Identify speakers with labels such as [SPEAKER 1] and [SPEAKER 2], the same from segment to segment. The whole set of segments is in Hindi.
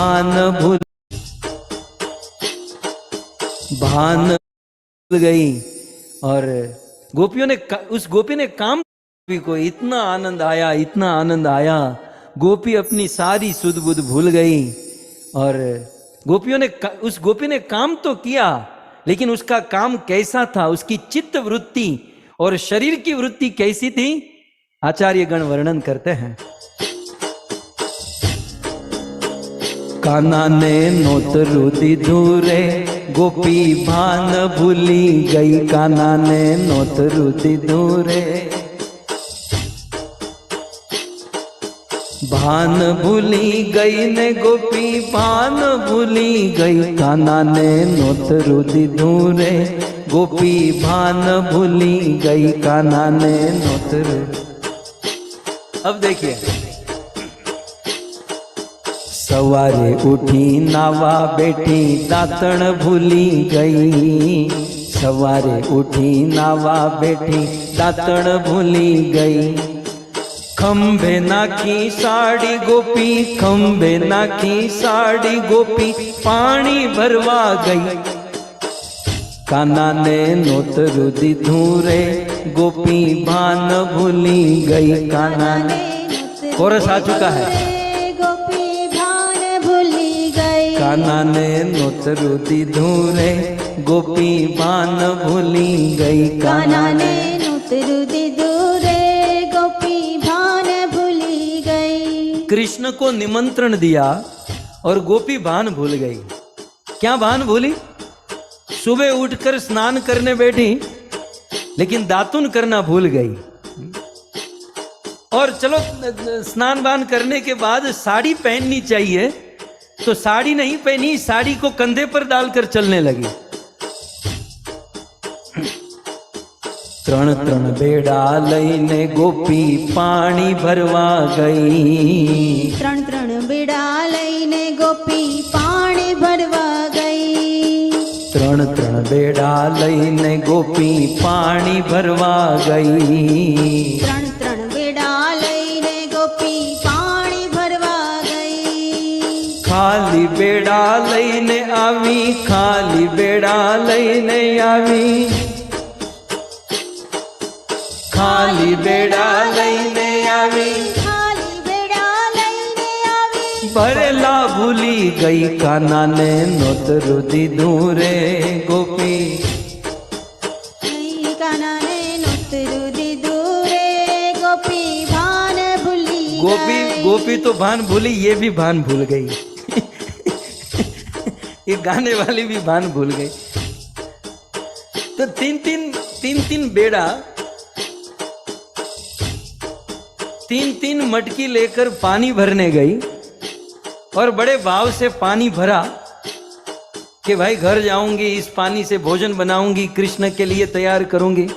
[SPEAKER 1] भान भूल गई। और गोपियों ने उस गोपी ने काम को इतना आनंद आया, इतना आनंद आया, गोपी अपनी सारी सुध बुध भूल गई। और गोपियों ने उस गोपी ने काम तो किया, लेकिन उसका काम कैसा था, उसकी चित्त वृत्ति और शरीर की वृत्ति कैसी थी, आचार्य गण वर्णन करते हैं। कान्हा ने नोत रुदि धूरे, गोपी भान भूली गई। कान्हा ने नोत रुदि धूरे, भान भूली गई ने गोपी भान भूली गई। कान्हा ने नोत रुदि धूरे, गोपी भान भूली गई। कान्हा ने नोत रुदि। अब देखिए, सवारे उठी नावा बैठी, दातण भूली गई। सवारे उठी नावा बैठी, दातण भूली गई। खंभे नाखी साड़ी गोपी, खंभे नाखी साड़ी गोपी, पानी भरवा गई। कान्हा ने नोत रुदि धूरे, गोपी भान भूली गई। कान्हा ने, कोरस आ चुका है। कान्हा ने नोत रुदि धूरे, गोपी भान भूली गई।
[SPEAKER 2] कान्हा ने नोत रुदि धूरे, गोपी भान भूली गई।
[SPEAKER 1] कृष्ण को निमंत्रण दिया और गोपी भान भूल गई। क्या भान भूली? सुबह उठकर स्नान करने बैठी, लेकिन दातुन करना भूल गई। और चलो स्नान वान करने के बाद साड़ी पहननी चाहिए, तो साड़ी नहीं पहनी, साड़ी को कंधे पर डालकर चलने लगी। त्रण त्रण बेड़ा लईने गोपी पानी भरवा गई।
[SPEAKER 2] त्रण त्रण बेड़ा लईने गोपी पानी भरवा गई।
[SPEAKER 1] त्रण त्रण बेड़ा लईने गोपी पानी भरवा गई।
[SPEAKER 2] त्रण त्रण बेड़ा लईने गोपी पानी भरवा गई।
[SPEAKER 1] खाली बेड़ा लईने आवी, खाली बेड़ा लईने आवी। खाली बेड़ा लईने आवी,
[SPEAKER 2] खाली बेड़ा लईने आवी।
[SPEAKER 1] भरेला भूली गई। कान्हा ने नोत रुदि धूरे, गोपी।
[SPEAKER 2] कान्हा ने नोत रुदि धूरे, गोपी भान भूली
[SPEAKER 1] गोपी गोपी तो भान भूली, ये भी भान भूल गई। ये गाने वाली भी भान भूल गई। तो तीन तीन बेड़ा, तीन मटकी लेकर पानी भरने गई, और बड़े भाव से पानी भरा कि भाई घर जाऊंगी, इस पानी से भोजन बनाऊंगी, कृष्ण के लिए तैयार करूंगी।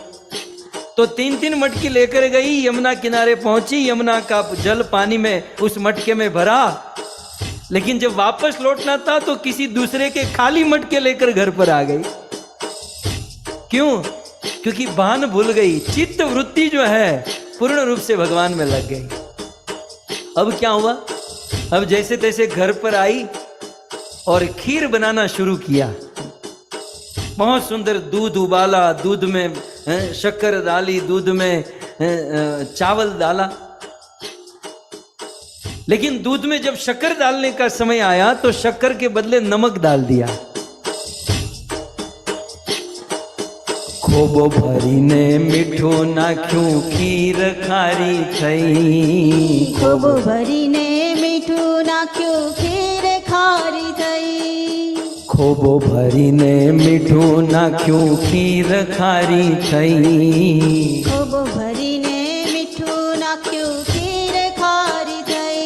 [SPEAKER 1] तो तीन मटकी लेकर गई, यमुना किनारे पहुंची, यमुना का जल पानी में उस मटके में भरा, लेकिन जब वापस लौटना था तो किसी दूसरे के खाली मटके लेकर घर पर आ गई। क्यों? क्योंकि भान भूल गई, चित्त वृत्ति जो है पूर्ण रूप से भगवान में लग गई। अब क्या हुआ? अब जैसे तैसे घर पर आई और खीर बनाना शुरू किया। बहुत सुंदर दूध उबाला, दूध में शक्कर डाली, दूध में चावल डाला। लेकिन दूध में जब शक्कर डालने का समय आया तो शक्कर के बदले नमक डाल दिया। खोबो भरीने मीठो नाख्यूं, खीर खारी थई।
[SPEAKER 2] खोबो भरीने मीठो नाख्यूं, खीर खारी थई।
[SPEAKER 1] खोबो भरीने मीठो नाख्यूं, खीर खारी थई।
[SPEAKER 2] खोबो भरीने मीठो नाख्यूं, खीर खारी थई।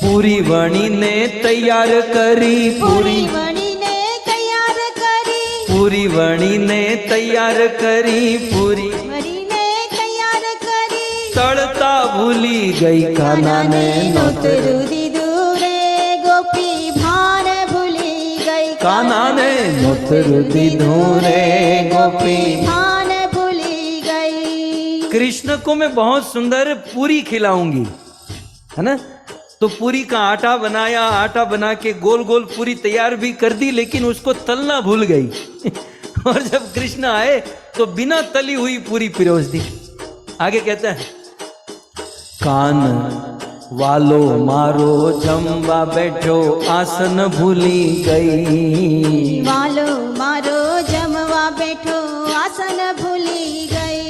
[SPEAKER 1] पूरी वणी ने तैयार करी,
[SPEAKER 2] पूरी वणी ने तैयार करी।
[SPEAKER 1] पूरी वणी ने तैयार करी, पूरी
[SPEAKER 2] वणी ने तैयार करी।
[SPEAKER 1] तड़ता भूली गई। कान्हा ने नोत
[SPEAKER 2] रुदि धूरे, गोपी भान भूली गई।
[SPEAKER 1] कान्हा ने नोत रुदि धूरे, गोपी
[SPEAKER 2] भान भूली गई।
[SPEAKER 1] कृष्ण को मैं बहुत सुंदर पूरी खिलाऊंगी, है ना। तो पूरी का आटा बनाया, आटा बना के गोल गोल पूरी तैयार भी कर दी, लेकिन उसको तलना भूल गई और जब कृष्ण आए तो बिना तली हुई पूरी पिरोस दी। आगे कहता है, कान वालो मारो जमवा बैठो आसन भूली गई,
[SPEAKER 2] वालो मारो जमवा बैठो आसन भूली गई,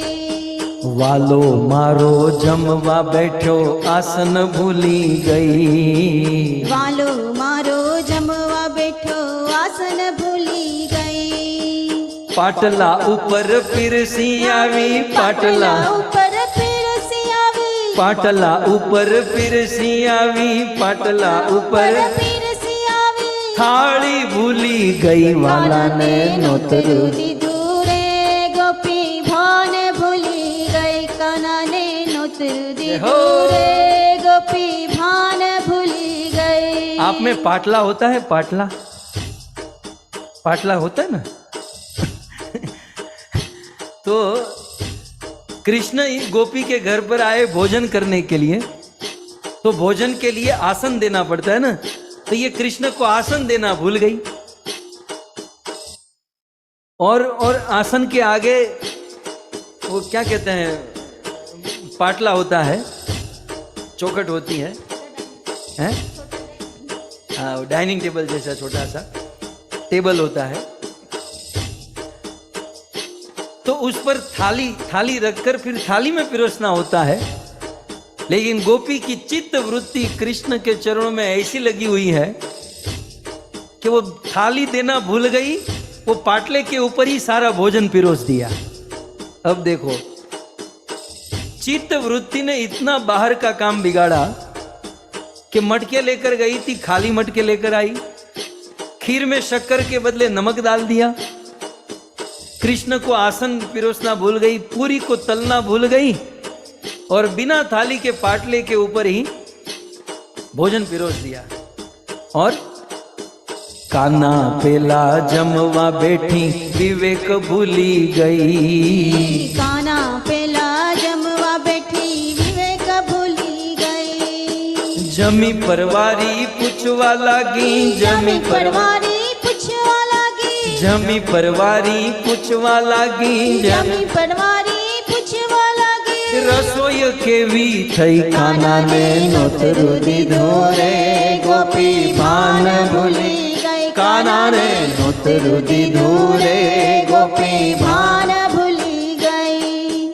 [SPEAKER 1] वालो मारो जमवा बैठो आसन भूली गई,
[SPEAKER 2] वालो मारो जमवा बैठो आसन भूली गई।
[SPEAKER 1] पाटला ऊपर पिरसी आवी, पाटला
[SPEAKER 2] ऊपर पिरसी आवी,
[SPEAKER 1] पाटला ऊपर पिरसी आवी, पाटला ऊपर
[SPEAKER 2] पिरसी आवी,
[SPEAKER 1] थाली भूली गई, वाला ने नोतरू
[SPEAKER 2] दीधू रे गोपी भान भूली गई, कान्हा ने नोतरू दीधू रे गोपी भान भूली गई।
[SPEAKER 1] आप में पाटला होता है? पाटला, पाटला होता है ना तो कृष्ण गोपी के घर पर आए भोजन करने के लिए, तो भोजन के लिए आसन देना पड़ता है ना, तो ये कृष्ण को आसन देना भूल गई और आसन के आगे वो क्या कहते हैं, पाटला होता है, चौखट होती है, हैं? हाँ, डाइनिंग टेबल जैसा छोटा सा टेबल होता है, तो उस पर थाली रखकर फिर थाली में पिरोसना होता है। लेकिन गोपी की चित्त वृत्ति कृष्ण के चरणों में ऐसी लगी हुई है कि वो थाली देना भूल गई, वो पाटले के ऊपर ही सारा भोजन पिरोस दिया। अब देखो, चित्त वृत्ति ने इतना बाहर का काम बिगाड़ा कि मटके लेकर गई थी, खाली मटके लेकर आई, खीर में शक्कर के बदले नमक डाल दिया, कृष्ण को आसन पिरोसना भूल गई, पूरी को तलना भूल गई और बिना थाली के पाटले के ऊपर ही भोजन पिरोस दिया। और कान्हा पेला जमवा बैठी विवेक भूली गई,
[SPEAKER 2] कान्हा पेला जमवा बैठी विवेक भूली गई,
[SPEAKER 1] जमी परवारी पूछवा लागी,
[SPEAKER 2] जमी परवारी पूछवा लागी,
[SPEAKER 1] जमी परवारी पूछवा लागी,
[SPEAKER 2] जमी परवारी पूछवा लागी,
[SPEAKER 1] रसोई केवी थई, कान्हा ने नोतरू दीधो रे गोपी भान भूली
[SPEAKER 2] गई,
[SPEAKER 1] कान्हा ने नोतरू दीधो रे गोपी भान।
[SPEAKER 2] भान भूली गई।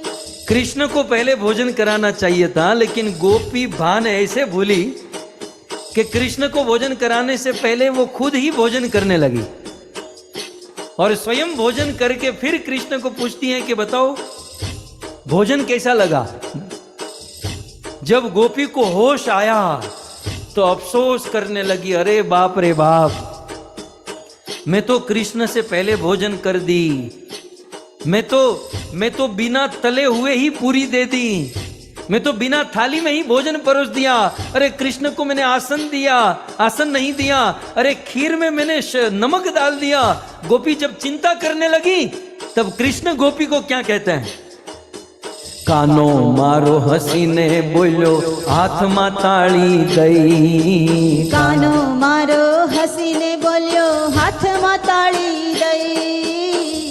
[SPEAKER 1] कृष्ण को पहले भोजन कराना चाहिए था, लेकिन गोपी भान ऐसे भूली कि कृष्ण को भोजन कराने से पहले वो खुद ही भोजन करने लगी और स्वयं भोजन करके फिर कृष्ण को पूछती हैं कि बताओ भोजन कैसा लगा। जब गोपी को होश आया तो अफसोस करने लगी, अरे बाप रे बाप, मैं तो कृष्ण से पहले भोजन कर दी, मैं तो बिना तले हुए ही पूरी दे दी, मैं तो बिना थाली में ही भोजन परोस दिया, अरे कृष्ण को मैंने आसन दिया, आसन नहीं दिया, अरे खीर में मैंने नमक डाल दिया। गोपी जब चिंता करने लगी तब कृष्ण गोपी को क्या कहते हैं, कानो मारो हसीने बोलो हाथ में ताली दई,
[SPEAKER 2] कानो मारो हसीने बोलियो हाथ में ताली दई,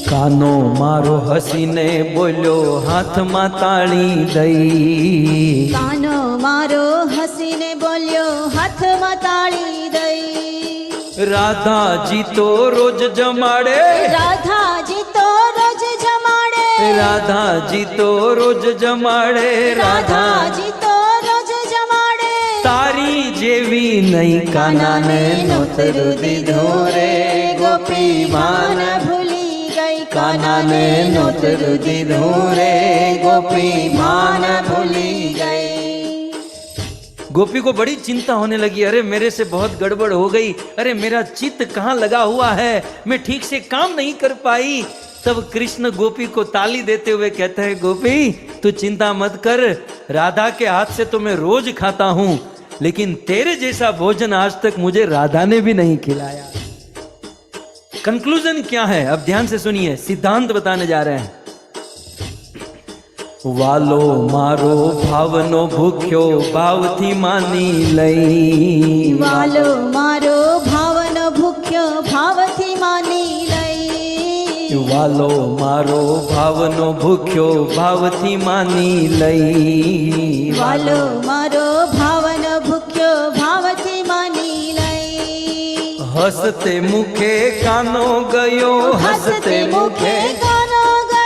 [SPEAKER 1] कानो मारो हसीने बोलो हाथ में ताली दई,
[SPEAKER 2] कानो मारो हसीने बोलियो हाथ में ताली दई,
[SPEAKER 1] राधा जी तो रोज जमाड़े,
[SPEAKER 2] राधा जी तो रोज जमाड़े,
[SPEAKER 1] राधा जी तो रोज जमाड़े,
[SPEAKER 2] राधा जी तो रोज जमाड़े,
[SPEAKER 1] तारी जेवी नहीं कान्हा ने नोतरू दीधो रे गोपी भान
[SPEAKER 2] भूली गई,
[SPEAKER 1] कान्हा ने नोतरू दीधो रे गोपी भान
[SPEAKER 2] भूली गई।
[SPEAKER 1] गोपी को बड़ी चिंता होने लगी, अरे मेरे से बहुत गड़बड़ हो गई, अरे मेरा चित्त कहाँ लगा हुआ है, मैं ठीक से काम नहीं कर पाई। तब कृष्ण गोपी को ताली देते हुए कहते हैं, गोपी तू चिंता मत कर, राधा के हाथ से तो मैं रोज खाता हूं, लेकिन तेरे जैसा भोजन आज तक मुझे राधा ने भी नहीं खिलाया। कंक्लूजन क्या है, अब ध्यान से सुनिए, सिद्धांत बताने जा रहे हैं। વાલો મારો ભાવનો ભૂખ્યો ભાવથી માની લઈ
[SPEAKER 2] વાલો મારો ભાવનો ભૂખ્યો ભાવથી માની લઈ
[SPEAKER 1] વાલો મારો ભાવનો ભૂખ્યો ભાવથી માની લઈ
[SPEAKER 2] વાલો મારો ભાવનો ભૂખ્યો ભાવથી માની લઈ
[SPEAKER 1] હસતે મુખે કાનો ગયો
[SPEAKER 2] હસતે મુખે કાનો ગયો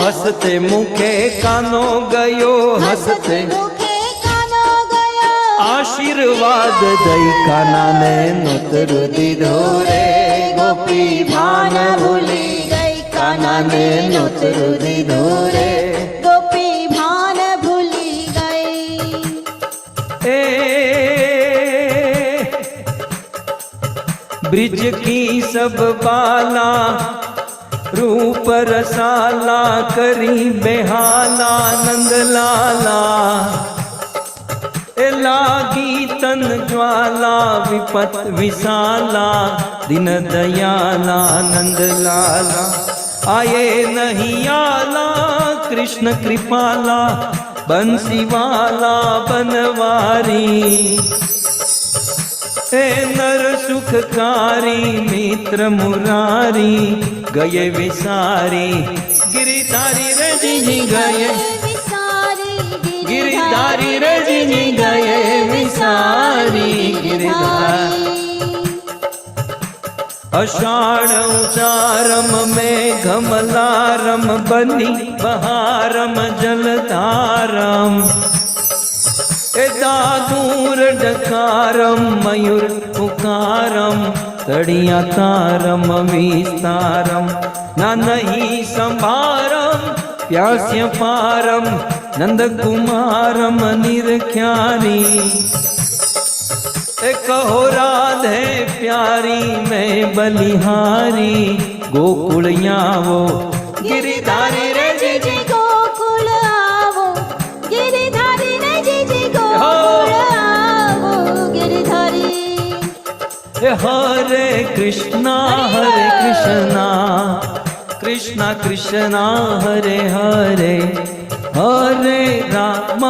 [SPEAKER 1] હસતે મુખે કાનો ગયો
[SPEAKER 2] હસતે મુખે કાનો ગયો
[SPEAKER 1] આશીર્વાદ દઈ કાનાને નોતર દીધો રે ગોપી ભાન ભૂલી ગઈ કાનાને નોતર દીધો રે
[SPEAKER 2] ગોપી ભાન ભૂલી ગઈ
[SPEAKER 1] ए ब्रिज की सब बाला रूप रसाला करी बेहाला नंद लाला ए लागी तन ज्वाला विपत विशाला दिन दयाला नंद लाला आए नहीं आला कृष्ण कृपाला बंसी वाला बनवारी ए नर सुखकारी मित्र मुरारी गए विसारी गिरिधारी रे जी गए गिरिधारी रे जी गए विसारी गिरिधारी अषाढ़ उचारम में घमलारम बनी बहारम जलधारम दादूर डकारम मयूर पुकारम तड़िया तारम विस्तारम ना नहीं संभारम प्यास्य पारम नंद कुमारम निरख्यारी कहो राधे प्यारी मैं बलिहारी गोकुलिया वो गिरिधारी रे जी जी
[SPEAKER 2] गोकुल आवो गिरिधारी रे जी जी गोकुल आवो गिरिधारी
[SPEAKER 1] हरे कृष्णा कृष्णा कृष्णा हरे हरे हरे राम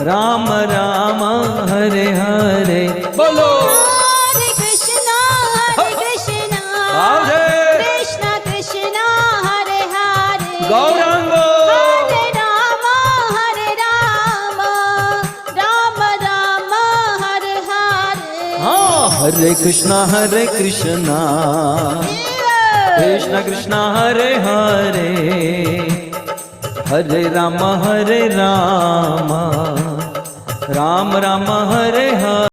[SPEAKER 1] राम राम हरे हरे बोलो
[SPEAKER 2] हरे कृष्णा
[SPEAKER 1] राधे
[SPEAKER 2] कृष्णा कृष्णा हरे हरे
[SPEAKER 1] गौरांगो
[SPEAKER 2] हरे राम राम राम हरे हरे
[SPEAKER 1] हाँ हरे कृष्णा कृष्ण कृष्ण हरे हरे हरे राम राम राम हरे हरे